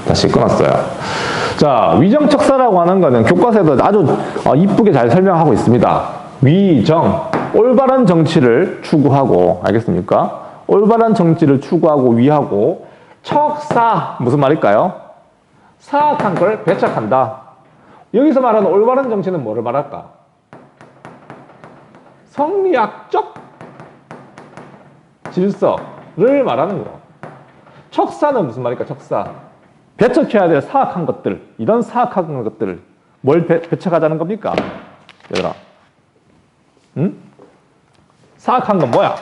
다시 끊었어요. 자, 위정척사라고 하는 거는 교과서에도 아주 이쁘게 잘 설명하고 있습니다. 위정, 올바른 정치를 추구하고, 알겠습니까? 올바른 정치를 추구하고 위하고, 척사, 무슨 말일까요? 사악한 걸 배척한다. 여기서 말하는 올바른 정치는 뭐를 말할까? 성리학적 질서를 말하는 거. 척사는 무슨 말일까? 척사. 배척해야 될 사악한 것들, 이런 사악한 것들을 뭘 배척하자는 겁니까? 얘들아. 응? 사악한 건 뭐야?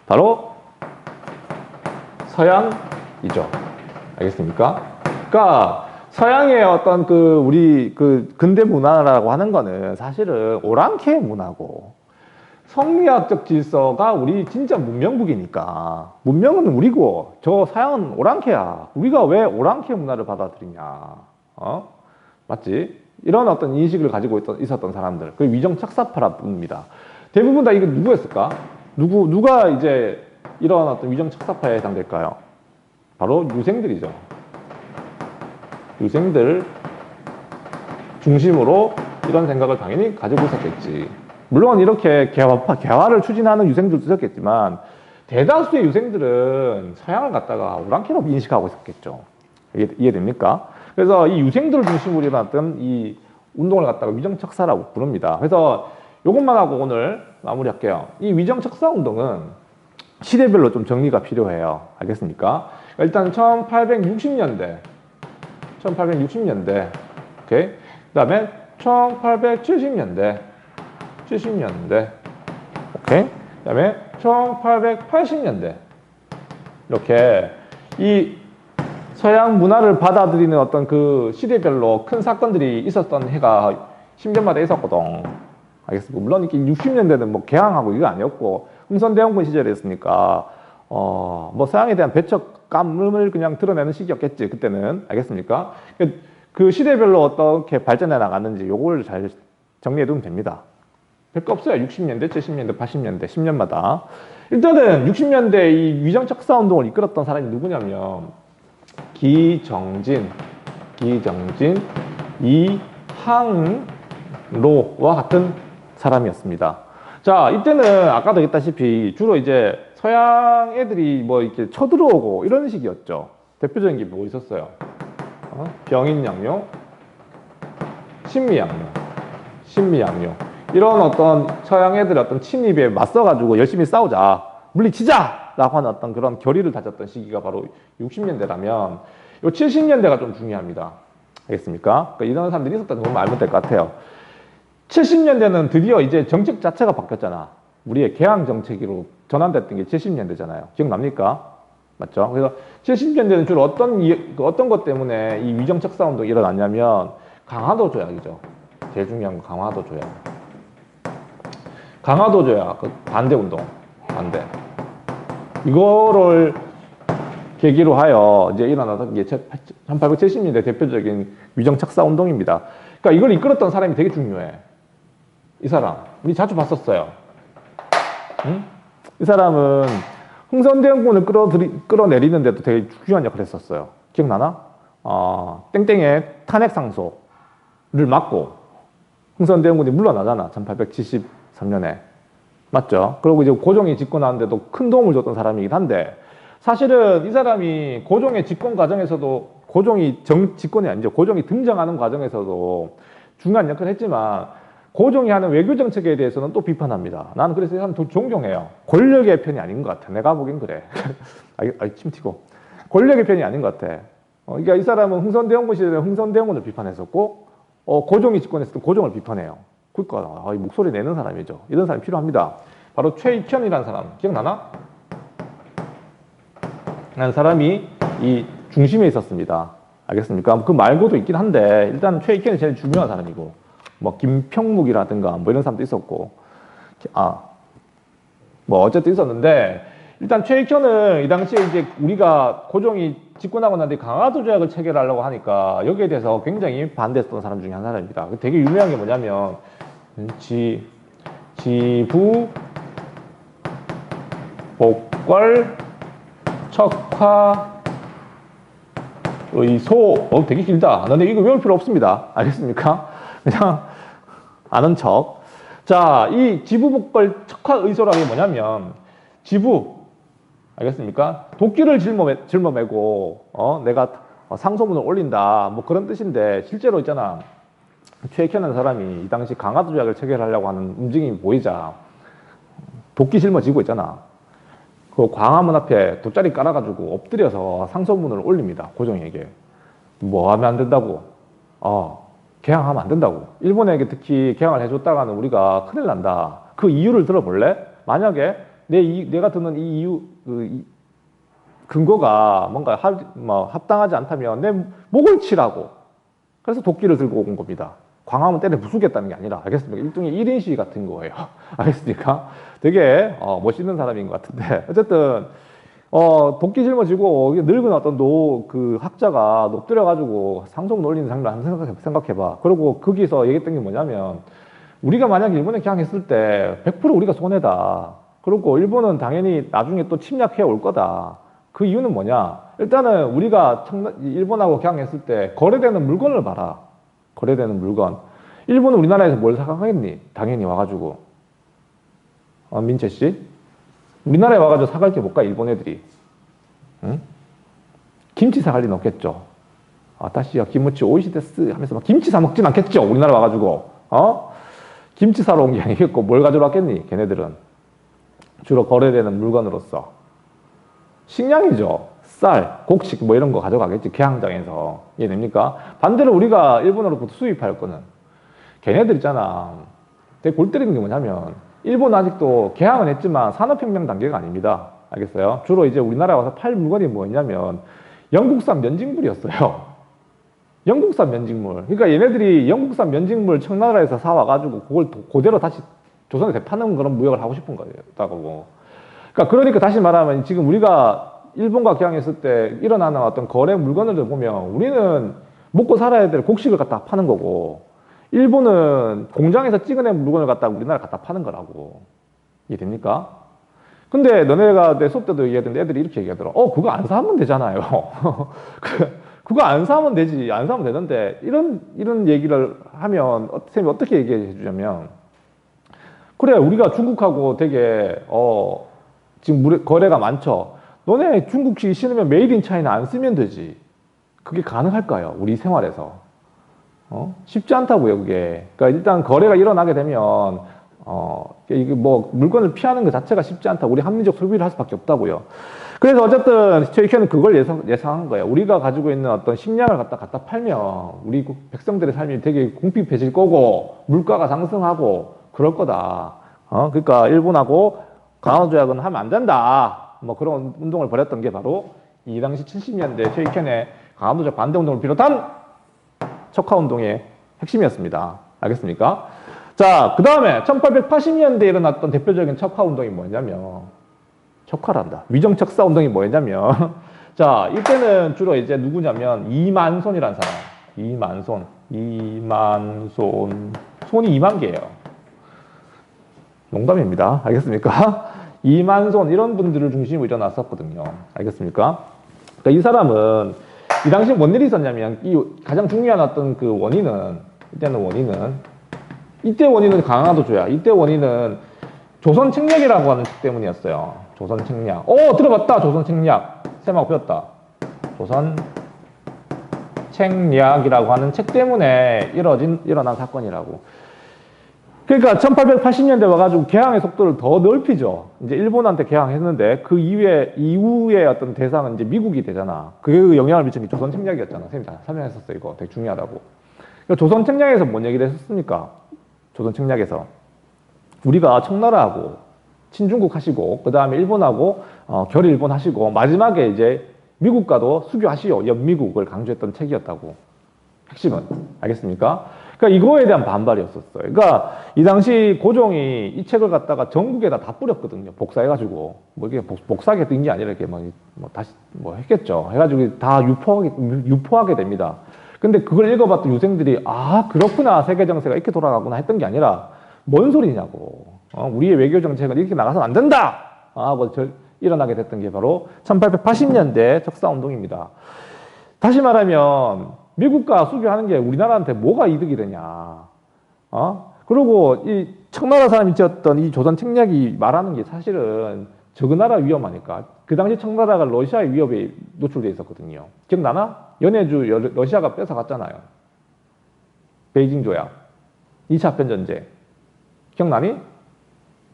바로 서양이죠. 알겠습니까? 그러니까 서양의 어떤 우리 근대 문화라고 하는 거는 사실은 오랑캐 문화고, 성리학적 질서가 우리 진짜 문명국이니까, 문명은 우리고 저 서양은 오랑캐야. 우리가 왜 오랑캐 문화를 받아들이냐? 맞지? 이런 어떤 인식을 가지고 있었던 사람들, 그 위정척사파랍니다. 대부분 다 이거 누구였을까? 누가 이제 이런 어떤 위정척사파에 해당될까요? 바로 유생들이죠. 유생들 중심으로 이런 생각을 당연히 가지고 있었겠지. 물론 이렇게 개화를 추진하는 유생들도 있었겠지만, 대다수의 유생들은 서양을 갖다가 오랑캐로 인식하고 있었겠죠. 이해됩니까? 그래서 이 유생들을 중심으로 일어났던 이 운동을 갖다가 위정척사라고 부릅니다. 그래서 이것만 하고 오늘 마무리할게요. 이 위정척사 운동은 시대별로 좀 정리가 필요해요. 알겠습니까? 일단 1860년대, 오케이? 그 다음에 1870년대, 오케이? 그 다음에 1880년대. 이렇게 이 서양 문화를 받아들이는 어떤 그 시대별로 큰 사건들이 있었던 해가 10년마다 있었거든. 알겠습니까? 물론 이렇게 60년대는 뭐 개항하고 이거 아니었고, 흥선대원군 시절이었으니까, 뭐 서양에 대한 배척감을 그냥 드러내는 시기였겠지, 그때는. 알겠습니까? 그 시대별로 어떻게 발전해 나갔는지 요걸 잘 정리해 두면 됩니다. 별거 없어요. 60년대, 70년대, 80년대, 10년마다. 일단은 60년대 이 위정척사 운동을 이끌었던 사람이 누구냐면, 기정진, 이항로와 같은 사람이었습니다. 자, 이때는 아까도 얘기했다시피 주로 이제 서양 애들이 뭐 이렇게 쳐들어오고 이런 식이었죠. 대표적인 게 뭐 있었어요? 병인양요, 신미양요. 이런 어떤 서양 애들의 어떤 침입에 맞서가지고 열심히 싸우자, 물리치자! 라고 하는 어떤 그런 결의를 다졌던 시기가 바로 60년대라면, 요 70년대가 좀 중요합니다. 알겠습니까? 그러니까 이런 사람들이 있었다는 걸 알면 될 것 같아요. 70년대는 드디어 이제 정책 자체가 바뀌었잖아. 우리의 개항 정책으로 전환됐던 게 70년대잖아요. 기억납니까? 맞죠? 그래서 70년대는 주로 어떤 것 때문에 이 위정척사 운동이 일어났냐면, 강화도 조약이죠. 제일 중요한 건 강화도 조약. 강화도 조약, 반대 운동. 반대. 이거를 계기로 하여 이제 일어나던 게 1870년대 대표적인 위정척사 운동입니다. 그러니까 이걸 이끌었던 사람이 되게 중요해. 이 사람, 우리 자주 봤었어요. 응? 이 사람은 흥선대원군을 끌어내리는데도 되게 중요한 역할을 했었어요. 기억나나? 땡땡의 탄핵 상소를 막고 흥선대원군이 물러나잖아. 1873년에. 맞죠? 그리고 이제 고종이 집권하는데도 큰 도움을 줬던 사람이긴 한데, 사실은 이 사람이 고종의 집권 과정에서도, 집권이 아니죠. 고종이 등장하는 과정에서도 중요한 역할을 했지만, 고종이 하는 외교 정책에 대해서는 또 비판합니다. 나는 그래서 이 사람 존경해요. 권력의 편이 아닌 것 같아. 내가 보기엔 그래. 침 튀고. 권력의 편이 아닌 것 같아. 그러니까 이 사람은 흥선대원군 시절에 흥선대원군을 비판했었고, 고종이 집권했을 때 고종을 비판해요. 그러니까 이 목소리 내는 사람이죠. 이런 사람이 필요합니다. 바로 최익현이라는 사람. 기억나나? 라는 사람이 이 중심에 있었습니다. 알겠습니까? 그 말고도 있긴 한데, 일단 최익현이 제일 중요한 사람이고, 뭐 김평묵이라든가 뭐 이런 사람도 있었고, 뭐 어쨌든 있었는데, 일단 최익현은 이 당시에 이제 우리가 고종이 집권하고 난 뒤에 강화도 조약을 체결하려고 하니까 여기에 대해서 굉장히 반대했던 사람 중에 한 사람입니다. 되게 유명한 게 뭐냐면, 지부 복궐 척화 되게 길다. 너네 이거 외울 필요 없습니다. 알겠습니까? 그냥 아는 척. 자, 이 지부복걸 척화의소라는 게 뭐냐면, 지부, 알겠습니까? 도끼를 짊어매고, 내가 상소문을 올린다. 뭐 그런 뜻인데, 실제로 있잖아. 최익현이라는 사람이 이 당시 강화도 조약을 체결하려고 하는 움직임이 보이자, 도끼 짊어지고 있잖아. 그 광화문 앞에 돗자리 깔아가지고 엎드려서 상소문을 올립니다. 고종에게. 뭐 하면 안 된다고? 개항하면 안 된다고. 일본에게 특히 개항을 해줬다가는 우리가 큰일 난다. 그 이유를 들어볼래? 만약에 내가 듣는 이 이유, 근거가 뭔가 합당하지 않다면 내 목을 치라고. 그래서 도끼를 들고 온 겁니다. 광화문 때려 부수겠다는 게 아니라, 알겠습니까? 일종의 1인 시위 같은 거예요. 알겠습니까? 되게 멋있는 사람인 것 같은데, 어쨌든 도끼 짊어지고 늙은 어떤 그 학자가 엎드려가지고 상소문 올리는 장면 한번 생각해봐. 그리고 거기서 얘기했던 게 뭐냐면, 우리가 만약 일본에 개항했을 때 100% 우리가 손해다. 그리고 일본은 당연히 나중에 또 침략해 올 거다. 그 이유는 뭐냐? 일단은 우리가 일본하고 개항했을 때 거래되는 물건을 봐라. 거래되는 물건. 일본은 우리나라에서 뭘 사가겠니? 당연히 와가지고. 민채 씨? 우리나라에 와가지고 사갈 게 뭘까? 일본 애들이. 응? 김치 사갈 리는 없겠죠. 다시야 김치 오이시데스 하면서 막 김치 사 먹진 않겠죠. 우리나라 와가지고. 김치 사러 온 게 아니겠고 뭘 가지러 왔겠니? 걔네들은. 주로 거래되는 물건으로서. 식량이죠. 쌀, 곡식 뭐 이런 거 가져가겠지. 개항장에서. 이해됩니까? 반대로 우리가 일본으로부터 수입할 거는 걔네들 있잖아. 되게 골 때리는 게 뭐냐면 일본은 아직도 개항은 했지만 산업혁명 단계가 아닙니다. 알겠어요? 주로 이제 우리나라에 와서 팔 물건이 뭐였냐면 영국산 면직물이었어요. 영국산 면직물. 그러니까 얘네들이 영국산 면직물 청나라에서 사와가지고 그걸 그대로 다시 조선에 되파는 그런 무역을 하고 싶은 거였다고. 그러니까 다시 말하면 지금 우리가 일본과 개항했을 때 일어나는 어떤 거래 물건을 보면 우리는 먹고 살아야 될 곡식을 갖다 파는 거고 일본은 공장에서 찍어낸 물건을 갖다 우리나라에 갖다 파는 거라고. 이해됩니까? 근데 너네가 내 수업 때도 얘기했는데 애들이 이렇게 얘기하더라. 그거 안 사면 되잖아요. 그거 안 사면 되지. 안 사면 되는데 이런 얘기를 하면 선생님이 어떻게 얘기해 주냐면 그래 우리가 중국하고 되게 지금 거래가 많죠. 너네 중국식 신으면 메이드 인 차이나 안 쓰면 되지. 그게 가능할까요? 우리 생활에서. 쉽지 않다고요, 그게. 그러니까 일단 거래가 일어나게 되면, 이게 뭐, 물건을 피하는 것 자체가 쉽지 않다. 우리 합리적 소비를 할 수밖에 없다고요. 그래서 어쨌든, 최익현은 그걸 예상한 거예요. 우리가 가지고 있는 어떤 식량을 갖다 팔면, 우리 백성들의 삶이 되게 궁핍해질 거고, 물가가 상승하고, 그럴 거다. 그러니까, 일본하고 강화도조약은 하면 안 된다. 뭐 그런 운동을 벌였던 게 바로 이 당시 70년대 최익현의 강화도조약 반대운동을 비롯한 척화운동의 핵심이었습니다. 알겠습니까? 자, 그 다음에 1880년대에 일어났던 대표적인 척화운동이 뭐냐면 척화란다. 위정척사운동이 뭐였냐면 자, 이때는 주로 이제 누구냐면 이만손이라는 사람. 이만손. 손이 2만 개예요. 농담입니다. 알겠습니까? 이만손 이런 분들을 중심으로 일어났었거든요. 알겠습니까? 그러니까 이 사람은 이 당시에 뭔 일이 있었냐면 이 가장 중요한 어떤 그 이때 원인은 강화도 조약. 이때 원인은 조선 책략이라고 하는 책 때문이었어요. 조선 책략. 들어봤다. 조선 책략. 쌤하고 배웠다. 조선 책략이라고 하는 책 때문에 일어난 사건이라고. 그러니까 1880년대 와가지고 개항의 속도를 더 넓히죠. 이제 일본한테 개항했는데 그 이후에 어떤 대상은 이제 미국이 되잖아. 그 영향을 미친 게 조선 책략이었잖아. 선생님 다 설명했었어. 이거 되게 중요하다고. 그러니까 조선 책략에서 뭔 얘기를 했었습니까? 조선 책략에서 우리가 청나라하고 친중국 하시고 그 다음에 일본하고 결일본 하시고 마지막에 이제 미국과도 수교하시오. 연미국을 강조했던 책이었다고. 핵심은. 알겠습니까? 그러니까 이거에 대한 반발이었었어요. 그러니까 이 당시 고종이 이 책을 갖다가 전국에다 다 뿌렸거든요. 복사해가지고. 뭐 이게 복사하게 된 게 아니라 이렇게 다시 했겠죠. 해가지고 다 유포하게 됩니다. 근데 그걸 읽어봤던 유생들이 그렇구나. 세계 정세가 이렇게 돌아가구나 했던 게 아니라 뭔 소리냐고. 우리의 외교 정책은 이렇게 나가서는 안 된다. 일어나게 됐던 게 바로 1880년대 척사운동입니다. 다시 말하면 미국과 수교하는 게 우리나라한테 뭐가 이득이 되냐. 그리고 이 청나라 사람이 지었던 이 조선 책략이 말하는 게 사실은 저그 나라 위험하니까. 그 당시 청나라가 러시아의 위협에 노출돼 있었거든요. 기억나나? 연해주 러시아가 뺏어갔잖아요. 베이징 조약. 2차 아편전쟁. 기억나니?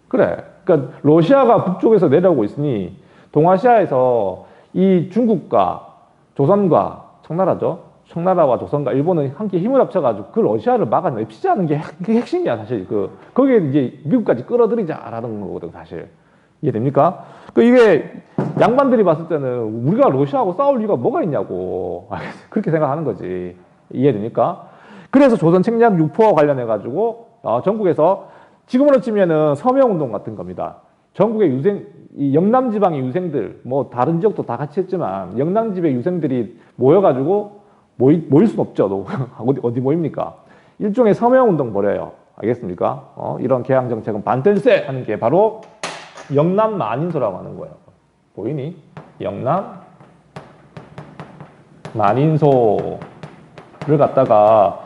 그래. 그러니까 러시아가 북쪽에서 내려오고 있으니 동아시아에서 이 중국과 조선과 청나라죠. 청나라와 조선과 일본은 함께 힘을 합쳐가지고 그 러시아를 막아내피자는 게 그게 핵심이야, 사실. 거기에 이제 미국까지 끌어들이자라는 거거든, 사실. 이해됩니까? 이게 양반들이 봤을 때는 우리가 러시아하고 싸울 이유가 뭐가 있냐고. 그렇게 생각하는 거지. 이해됩니까? 그래서 조선 책략 유포와 관련해가지고, 전국에서 지금으로 치면은 서명운동 같은 겁니다. 전국의 이 영남 지방의 유생들, 뭐 다른 지역도 다 같이 했지만 영남 지방의 유생들이 모여가지고 모일 순 없죠. 어디 모입니까? 일종의 서명운동 벌여요. 알겠습니까? 이런 개항 정책은 반댈세 하는 게 바로 영남 만인소라고 하는 거예요. 보이니? 영남 만인소를 갖다가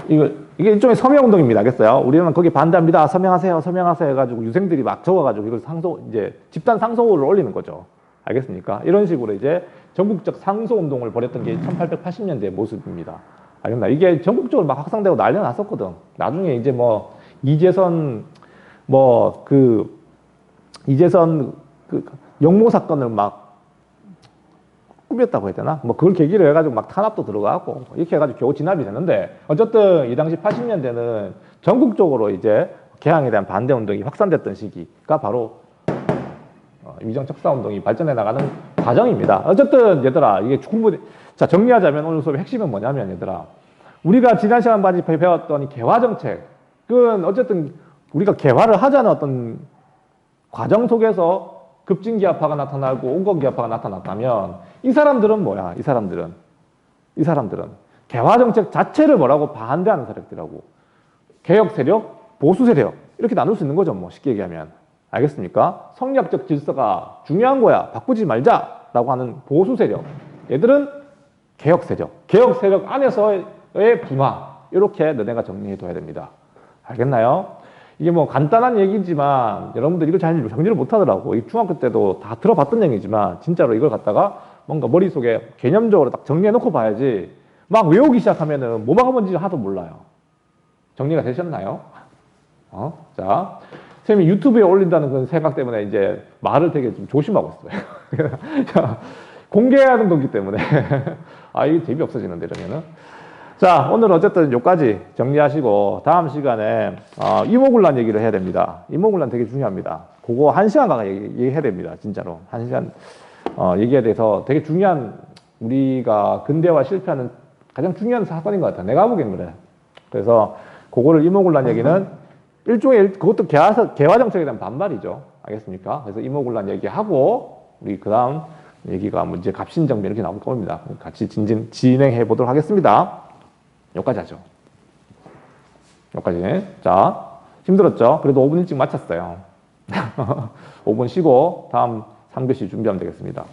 이게 일종의 서명운동입니다. 알겠어요? 우리는 거기 반대합니다. 서명하세요. 서명하세요. 해가지고 유생들이 막 적어가지고 이걸 이제 집단 상소를 올리는 거죠. 알겠습니까? 이런 식으로 이제 전국적 상소운동을 벌였던 게 1880년대의 모습입니다. 알겠나? 이게 전국적으로 막 확산되고 난리가 났었거든. 나중에 이제 이재선 영모 사건을 막 꾸몄다고 해야 되나? 그걸 계기로 해가지고 막 탄압도 들어가고 이렇게 해가지고 겨우 진압이 되는데 어쨌든 이 당시 80년대는 전국적으로 이제 개항에 대한 반대 운동이 확산됐던 시기가 바로 위정 척사 운동이 발전해 나가는 과정입니다. 어쨌든 얘들아 이게 충분히 자 정리하자면 오늘 수업의 핵심은 뭐냐면 얘들아 우리가 지난 시간까지 배웠던 이 개화 정책은 어쨌든 우리가 개화를 하자는 어떤 과정 속에서 급진기압파가 나타나고 온건기압파가 나타났다면 이 사람들은 뭐야? 이 사람들은 개화 정책 자체를 뭐라고 반대하는 세력들이라고. 개혁 세력, 보수 세력 이렇게 나눌 수 있는 거죠. 쉽게 얘기하면. 알겠습니까? 성리학적 질서가 중요한 거야. 바꾸지 말자라고 하는 보수 세력. 얘들은 개혁 세력. 개혁 세력 안에서의 분화. 이렇게 너네가 정리해둬야 됩니다. 알겠나요? 이게 간단한 얘기지만 여러분들 이걸 잘 정리를 못 하더라고. 중학교 때도 다 들어봤던 얘기지만 진짜로 이걸 갖다가 뭔가 머릿속에 개념적으로 딱 정리해놓고 봐야지 막 외우기 시작하면은 뭐가 뭔지 하나도 몰라요. 정리가 되셨나요? 자, 선생님이 유튜브에 올린다는 그런 생각 때문에 이제 말을 되게 좀 조심하고 있어요. 공개하는 거기 때문에 이게 재미없어지는데 이러면은. 자, 오늘 어쨌든 여기까지 정리하시고 다음 시간에 이모군란 얘기를 해야 됩니다. 이모군란 되게 중요합니다. 그거 1시간 가까이 얘기해야 됩니다. 진짜로. 1시간 얘기에 대해서 되게 중요한 우리가 근대화 실패하는 가장 중요한 사건인 것 같아요. 내가 보기엔 그래. 그래서 그거를 이모군란 얘기는 일종의 그것도 개화 정책에 대한 반발이죠. 알겠습니까? 그래서 이모군란 얘기하고 우리 그 다음 얘기가 이제 갑신정변 이렇게 나올 겁니다. 같이 진행해 보도록 하겠습니다. 여기까지 하죠. 여기까지. 자, 힘들었죠? 그래도 5분 일찍 마쳤어요. 5분 쉬고 다음 3교시 준비하면 되겠습니다.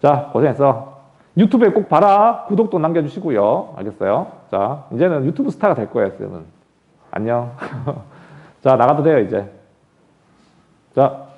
자, 고생했어. 유튜브에 꼭 봐라. 구독도 남겨주시고요. 알겠어요? 자, 이제는 유튜브 스타가 될 거예요, 쌤은. 안녕. 자, 나가도 돼요, 이제. 자.